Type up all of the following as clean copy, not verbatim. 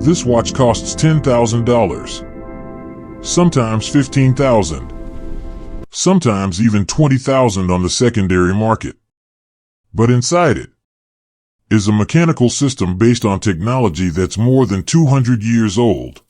This watch costs $10,000, sometimes $15,000, sometimes even $20,000 on the secondary market. But inside it is a mechanical system based on technology that's more than 200 years old.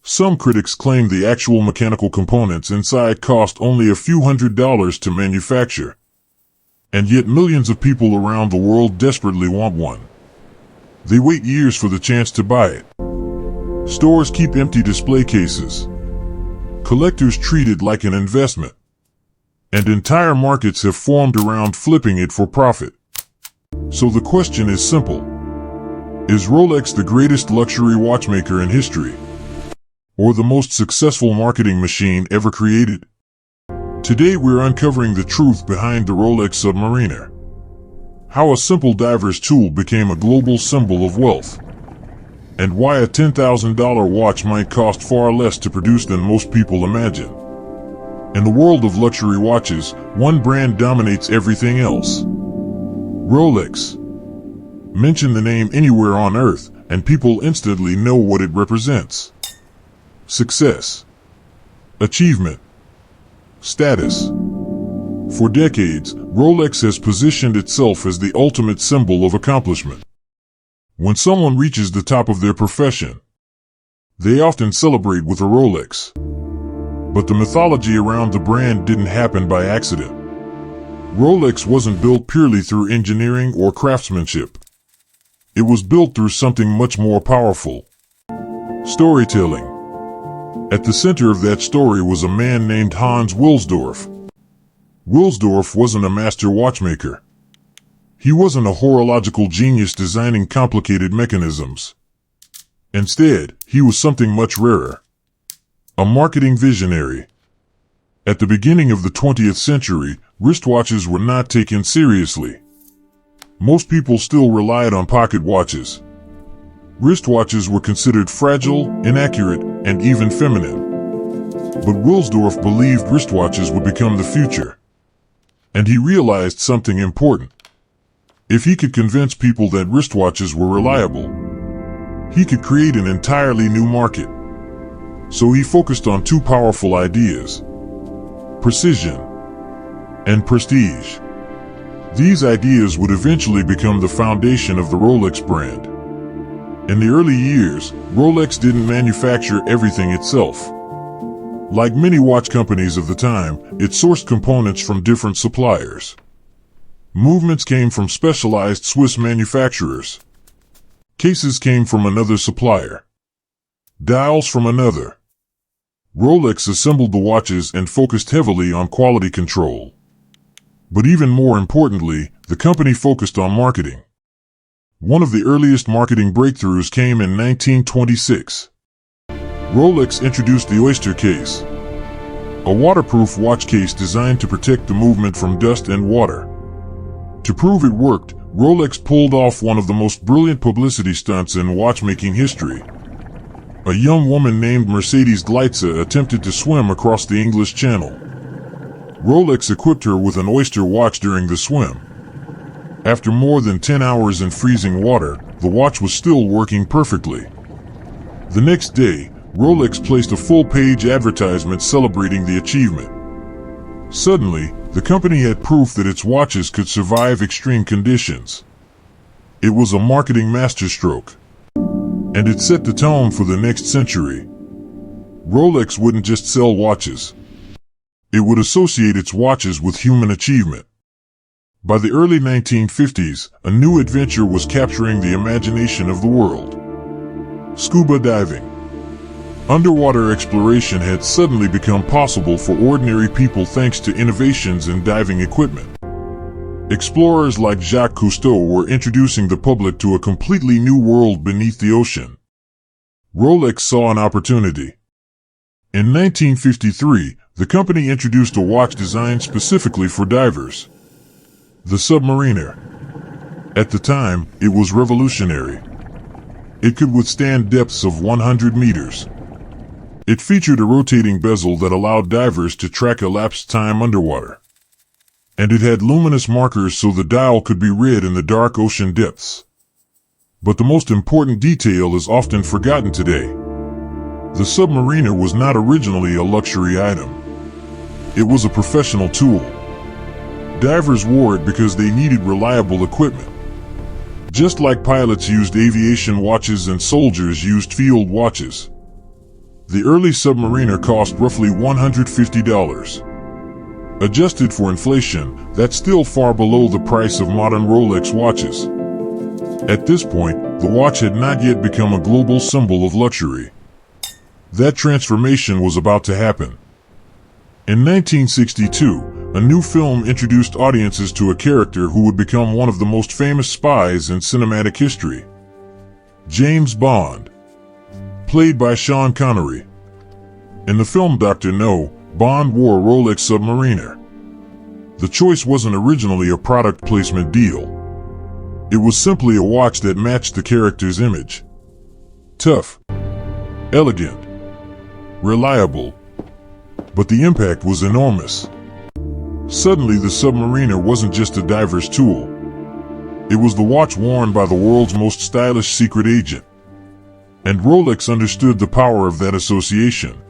Some critics claim the actual mechanical components inside cost only a few $100s to manufacture. And yet millions of people around the world desperately want one. They wait years for the chance to buy it. Stores keep empty display cases. Collectors treat it like an investment. And entire markets have formed around flipping it for profit. So the question is simple. Is Rolex the greatest luxury watchmaker in history? Or the most successful marketing machine ever created? Today we're uncovering the truth behind the Rolex Submariner. How a simple diver's tool became a global symbol of wealth. And why a $10,000 watch might cost far less to produce than most people imagine. In the world of luxury watches, one brand dominates everything else. Rolex. Mention the name anywhere on Earth, and people instantly know what it represents. Success. Achievement. Status. For decades, Rolex has positioned itself as the ultimate symbol of accomplishment. When someone reaches the top of their profession, they often celebrate with a Rolex. But the mythology around the brand didn't happen by accident. Rolex wasn't built purely through engineering or craftsmanship. It was built through something much more powerful. Storytelling. At the center of that story was a man named Hans Wilsdorf. Wilsdorf wasn't a master watchmaker. He wasn't a horological genius designing complicated mechanisms. Instead, he was something much rarer. A marketing visionary. At the beginning of the 20th century, wristwatches were not taken seriously. Most people still relied on pocket watches. Wristwatches were considered fragile, inaccurate, and even feminine. But Wilsdorf believed wristwatches would become the future. And he realized something important. If he could convince people that wristwatches were reliable, he could create an entirely new market. So he focused on two powerful ideas: precision and prestige. These ideas would eventually become the foundation of the Rolex brand. In the early years, Rolex didn't manufacture everything itself. Like many watch companies of the time, it sourced components from different suppliers. Movements came from specialized Swiss manufacturers. Cases came from another supplier. Dials from another. Rolex assembled the watches and focused heavily on quality control. But even more importantly, the company focused on marketing. One of the earliest marketing breakthroughs came in 1926. Rolex introduced the Oyster case, a waterproof watch case designed to protect the movement from dust and water. To prove it worked, Rolex pulled off one of the most brilliant publicity stunts in watchmaking history. A young woman named Mercedes Gleitze attempted to swim across the English Channel. Rolex equipped her with an Oyster watch during the swim. After more than 10 hours in freezing water, the watch was still working perfectly. The next day, Rolex placed a full-page advertisement celebrating the achievement. Suddenly, the company had proof that its watches could survive extreme conditions. It was a marketing masterstroke. And it set the tone for the next century. Rolex wouldn't just sell watches. It would associate its watches with human achievement. By the early 1950s, a new adventure was capturing the imagination of the world. Scuba diving. Underwater exploration had suddenly become possible for ordinary people thanks to innovations in diving equipment. Explorers like Jacques Cousteau were introducing the public to a completely new world beneath the ocean. Rolex saw an opportunity. In 1953, the company introduced a watch designed specifically for divers. The Submariner. At the time, it was revolutionary. It could withstand depths of 100 meters. It featured a rotating bezel that allowed divers to track elapsed time underwater. And it had luminous markers so the dial could be read in the dark ocean depths. But the most important detail is often forgotten today. The Submariner was not originally a luxury item. It was a professional tool. Divers wore it because they needed reliable equipment. Just like pilots used aviation watches and soldiers used field watches. The early Submariner cost roughly $150. Adjusted for inflation, that's still far below the price of modern Rolex watches. At this point, the watch had not yet become a global symbol of luxury. That transformation was about to happen. In 1962, a new film introduced audiences to a character who would become one of the most famous spies in cinematic history. James Bond. Played by Sean Connery. In the film Dr. No, Bond wore a Rolex Submariner. The choice wasn't originally a product placement deal. It was simply a watch that matched the character's image. Tough. Elegant. Reliable. But the impact was enormous. Suddenly the Submariner wasn't just a diver's tool. It was the watch worn by the world's most stylish secret agent. And Rolex understood the power of that association.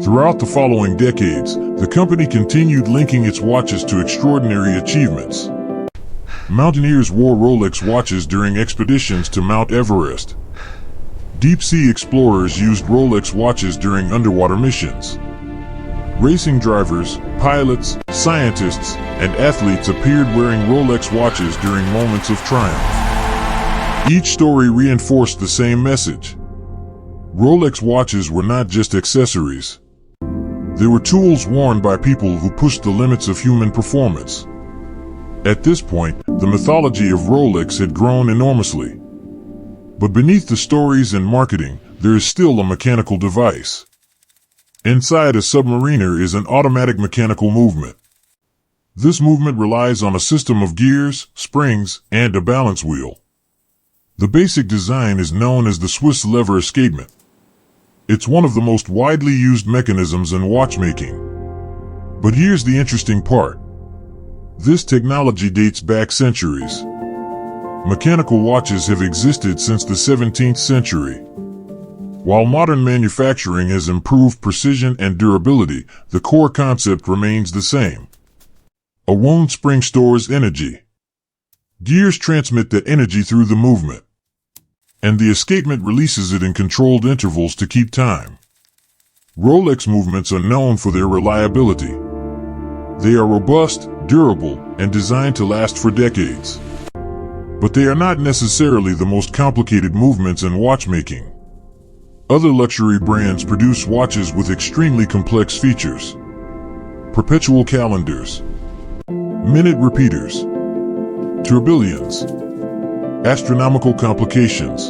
Throughout the following decades, the company continued linking its watches to extraordinary achievements. Mountaineers wore Rolex watches during expeditions to Mount Everest. Deep-sea explorers used Rolex watches during underwater missions. Racing drivers, pilots, scientists, and athletes appeared wearing Rolex watches during moments of triumph. Each story reinforced the same message. Rolex watches were not just accessories. They were tools worn by people who pushed the limits of human performance. At this point, the mythology of Rolex had grown enormously. But beneath the stories and marketing, there is still a mechanical device. Inside a Submariner is an automatic mechanical movement. This movement relies on a system of gears, springs, and a balance wheel. The basic design is known as the Swiss lever escapement. It's one of the most widely used mechanisms in watchmaking. But here's the interesting part. This technology dates back centuries. Mechanical watches have existed since the 17th century. While modern manufacturing has improved precision and durability, the core concept remains the same. A wound spring stores energy. Gears transmit that energy through the movement. And the escapement releases it in controlled intervals to keep time. Rolex movements are known for their reliability. They are robust, durable, and designed to last for decades. But they are not necessarily the most complicated movements in watchmaking. Other luxury brands produce watches with extremely complex features. Perpetual calendars, minute repeaters, tourbillons, astronomical complications.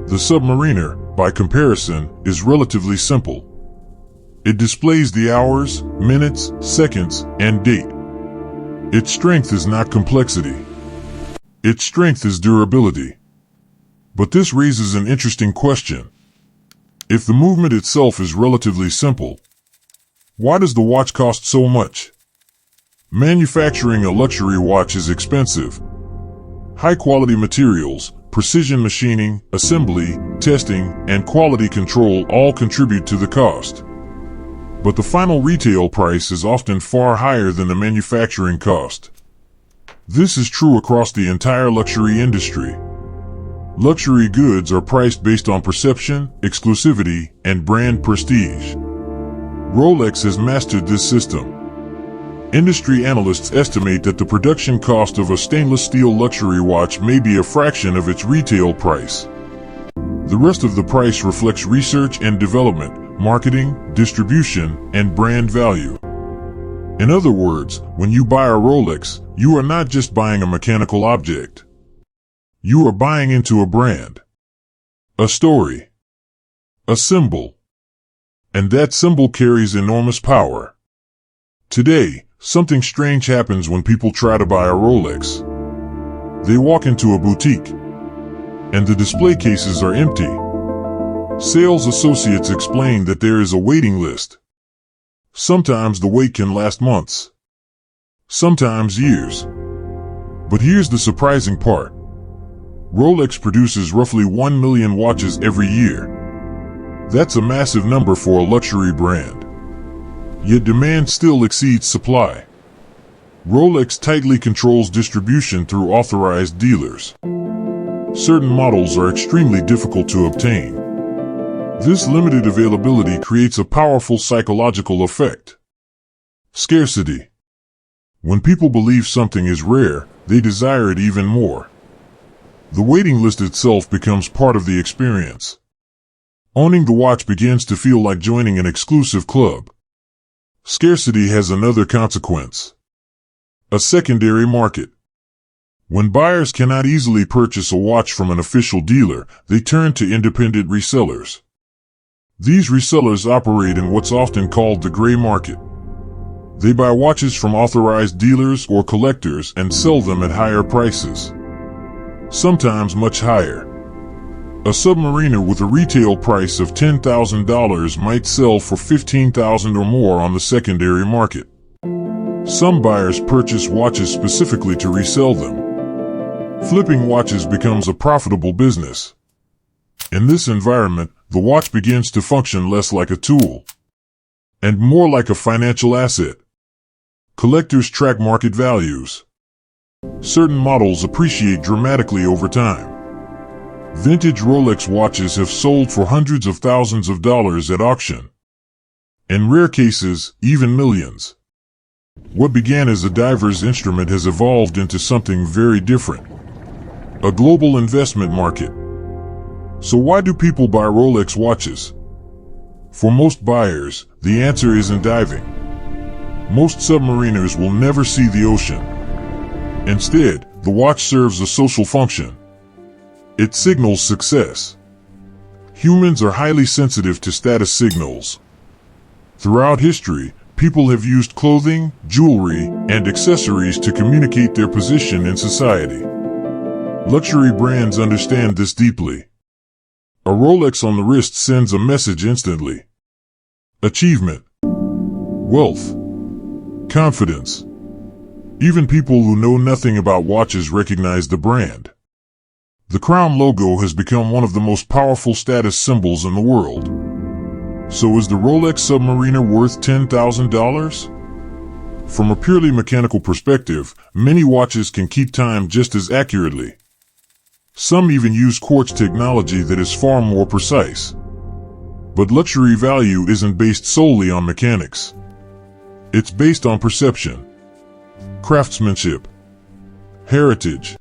The Submariner, by comparison, is relatively simple. It displays the hours, minutes, seconds, and date. Its strength is not complexity. Its strength is durability. But this raises an interesting question. If the movement itself is relatively simple, why does the watch cost so much? Manufacturing a luxury watch is expensive. High-quality materials, precision machining, assembly, testing, and quality control all contribute to the cost. But the final retail price is often far higher than the manufacturing cost. This is true across the entire luxury industry. Luxury goods are priced based on perception, exclusivity, and brand prestige. Rolex has mastered this system. Industry analysts estimate that the production cost of a stainless steel luxury watch may be a fraction of its retail price. The rest of the price reflects research and development, marketing, distribution, and brand value. In other words, when you buy a Rolex, you are not just buying a mechanical object. You are buying into a brand, a story, a symbol. And that symbol carries enormous power. Today, something strange happens when people try to buy a Rolex. They walk into a boutique, and the display cases are empty. Sales associates explain that there is a waiting list. Sometimes the wait can last months. Sometimes years. But here's the surprising part. Rolex produces roughly 1 million watches every year. That's a massive number for a luxury brand. Yet demand still exceeds supply. Rolex tightly controls distribution through authorized dealers. Certain models are extremely difficult to obtain. This limited availability creates a powerful psychological effect. Scarcity. When people believe something is rare, they desire it even more. The waiting list itself becomes part of the experience. Owning the watch begins to feel like joining an exclusive club. Scarcity has another consequence. A secondary market. When buyers cannot easily purchase a watch from an official dealer, they turn to independent resellers. These resellers operate in what's often called the gray market. They buy watches from authorized dealers or collectors and sell them at higher prices. Sometimes much higher. A Submariner with a retail price of $10,000 might sell for $15,000 or more on the secondary market. Some buyers purchase watches specifically to resell them. Flipping watches becomes a profitable business. In this environment, the watch begins to function less like a tool and more like a financial asset. Collectors track market values. Certain models appreciate dramatically over time. Vintage Rolex watches have sold for hundreds of thousands of dollars at auction. In rare cases, even millions. What began as a diver's instrument has evolved into something very different. A global investment market. So why do people buy Rolex watches? For most buyers, the answer isn't diving. Most submariners will never see the ocean. Instead, the watch serves a social function. It signals success. Humans are highly sensitive to status signals. Throughout history, people have used clothing, jewelry, and accessories to communicate their position in society. Luxury brands understand this deeply. A Rolex on the wrist sends a message instantly. Achievement, wealth, confidence. Even people who know nothing about watches recognize the brand. The crown logo has become one of the most powerful status symbols in the world. So is the Rolex Submariner worth $10,000? From a purely mechanical perspective, many watches can keep time just as accurately. Some even use quartz technology that is far more precise. But luxury value isn't based solely on mechanics. It's based on perception, craftsmanship, heritage,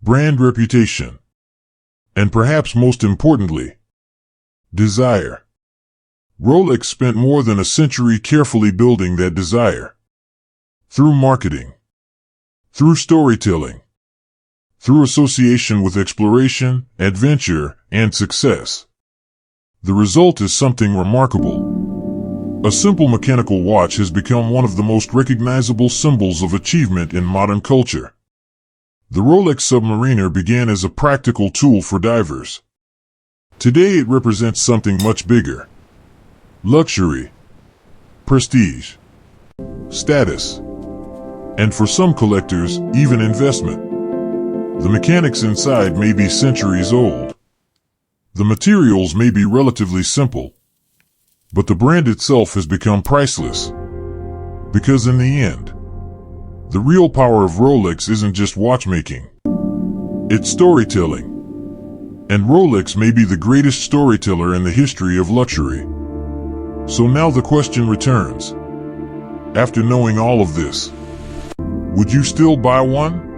brand reputation, and perhaps most importantly, desire. Rolex spent more than a century carefully building that desire. Through marketing, through storytelling, through association with exploration, adventure, and success. The result is something remarkable. A simple mechanical watch has become one of the most recognizable symbols of achievement in modern culture. The Rolex Submariner began as a practical tool for divers. Today it represents something much bigger. Luxury, prestige, status, and for some collectors, even investment. The mechanics inside may be centuries old. The materials may be relatively simple. But the brand itself has become priceless. Because in the end, the real power of Rolex isn't just watchmaking. It's storytelling. And Rolex may be the greatest storyteller in the history of luxury. So now the question returns. After knowing all of this, would you still buy one?